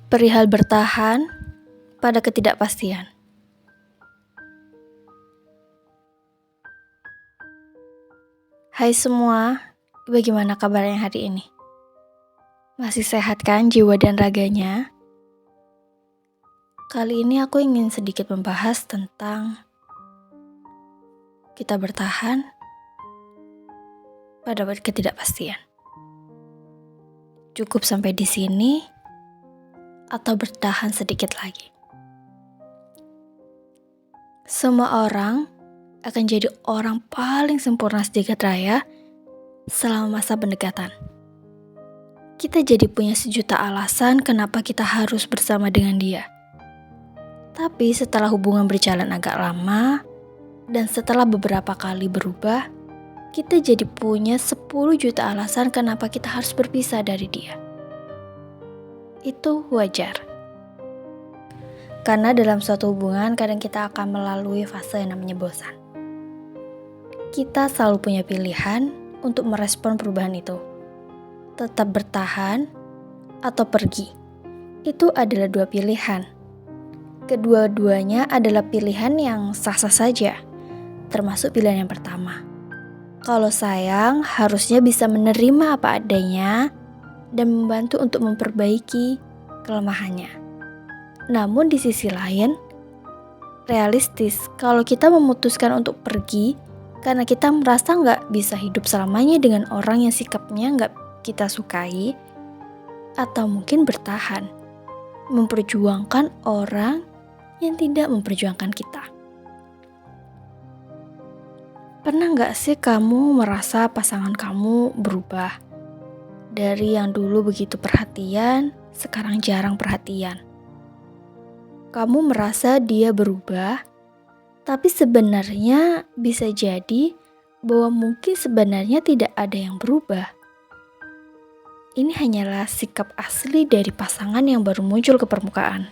Perihal bertahan pada ketidakpastian. Hai semua, bagaimana kabarnya hari ini? Masih sehat kan jiwa dan raganya? Kali ini aku ingin sedikit membahas tentang kita bertahan pada ketidakpastian. Cukup sampai di sini atau bertahan sedikit lagi? Semua orang akan jadi orang paling sempurna sejagat raya selama masa pendekatan. Kita jadi punya sejuta alasan kenapa kita harus bersama dengan dia. Tapi setelah hubungan berjalan agak lama dan setelah beberapa kali berubah, kita jadi punya 10 juta alasan kenapa kita harus berpisah dari dia. Itu wajar. Karena dalam suatu hubungan kadang kita akan melalui fase yang namanya bosan. Kita selalu punya pilihan untuk merespon perubahan itu. Tetap bertahan atau pergi. Itu adalah dua pilihan. Kedua-duanya adalah pilihan yang sah-sah saja. Termasuk pilihan yang pertama. Kalau sayang, harusnya bisa menerima apa adanya dan membantu untuk memperbaiki kelemahannya. Namun di sisi lain, realistis kalau kita memutuskan untuk pergi karena kita merasa nggak bisa hidup selamanya dengan orang yang sikapnya nggak kita sukai, atau mungkin bertahan, memperjuangkan orang yang tidak memperjuangkan kita. Pernah nggak sih kamu merasa pasangan kamu berubah? Dari yang dulu begitu perhatian, sekarang jarang perhatian. Kamu merasa dia berubah, tapi sebenarnya bisa jadi bahwa mungkin sebenarnya tidak ada yang berubah. Ini hanyalah sikap asli dari pasangan yang baru muncul ke permukaan.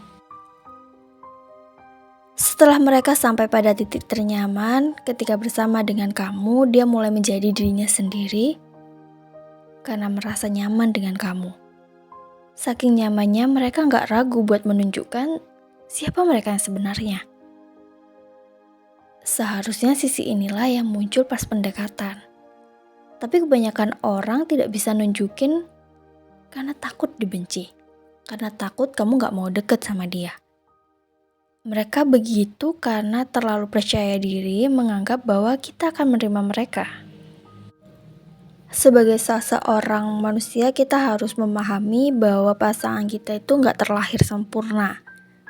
Setelah mereka sampai pada titik ternyaman, ketika bersama dengan kamu, dia mulai menjadi dirinya sendiri karena merasa nyaman dengan kamu. Saking nyamannya, mereka nggak ragu buat menunjukkan siapa mereka yang sebenarnya. Seharusnya sisi inilah yang muncul pas pendekatan. Tapi kebanyakan orang tidak bisa nunjukin karena takut dibenci. Karena takut kamu gak mau deket sama dia. Mereka begitu karena terlalu percaya diri menganggap bahwa kita akan menerima mereka. Sebagai seorang manusia, kita harus memahami bahwa pasangan kita itu gak terlahir sempurna.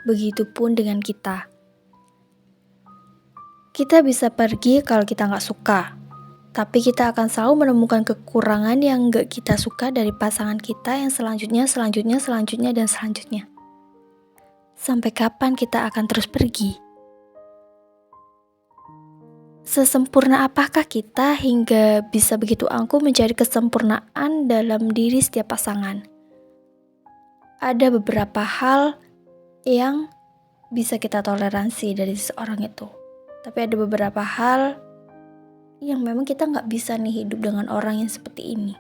Begitupun dengan kita. Kita bisa pergi kalau kita gak suka. Tapi kita akan selalu menemukan kekurangan yang gak kita suka dari pasangan kita yang selanjutnya, dan selanjutnya. Sampai kapan kita akan terus pergi? Sesempurna apakah kita hingga bisa begitu angkuh mencari kesempurnaan dalam diri setiap pasangan? Ada beberapa hal yang bisa kita toleransi dari seseorang itu. Tapi ada beberapa hal yang memang kita gak bisa nih hidup dengan orang yang seperti ini.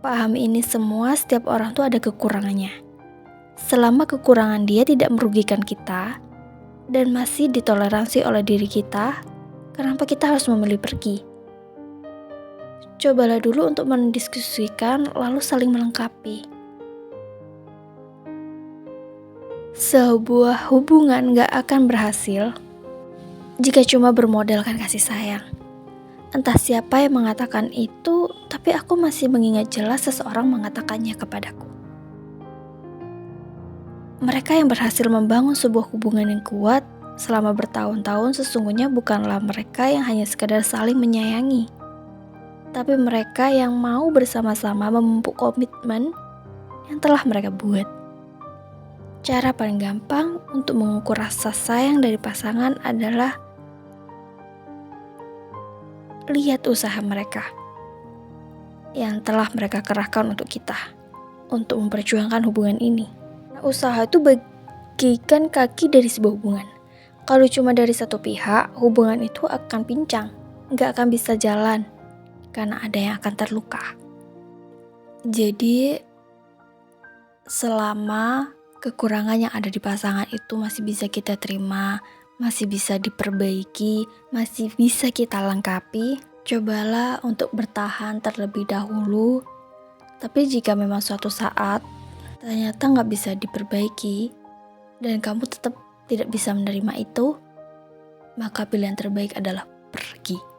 Pahami ini semua, setiap orang tuh ada kekurangannya. Selama kekurangan dia tidak merugikan kita dan masih ditoleransi oleh diri kita, kenapa kita harus memilih pergi? Cobalah dulu untuk mendiskusikan lalu saling melengkapi. Sebuah hubungan gak akan berhasil jika cuma bermodalkan kasih sayang. Entah siapa yang mengatakan itu, tapi aku masih mengingat jelas seseorang mengatakannya kepadaku. Mereka yang berhasil membangun sebuah hubungan yang kuat selama bertahun-tahun sesungguhnya bukanlah mereka yang hanya sekadar saling menyayangi, tapi mereka yang mau bersama-sama memupuk komitmen yang telah mereka buat. Cara paling gampang untuk mengukur rasa sayang dari pasangan adalah lihat usaha mereka yang telah mereka kerahkan untuk kita, untuk memperjuangkan hubungan ini. Usaha itu bagikan kaki dari sebuah hubungan. Kalau cuma dari satu pihak, hubungan itu akan pincang, gak akan bisa jalan, karena ada yang akan terluka. Jadi, selama kekurangan yang ada di pasangan itu masih bisa kita terima, masih bisa diperbaiki, masih bisa kita lengkapi, cobalah untuk bertahan terlebih dahulu. Tapi jika memang suatu saat ternyata nggak bisa diperbaiki dan kamu tetap tidak bisa menerima itu, maka pilihan terbaik adalah pergi.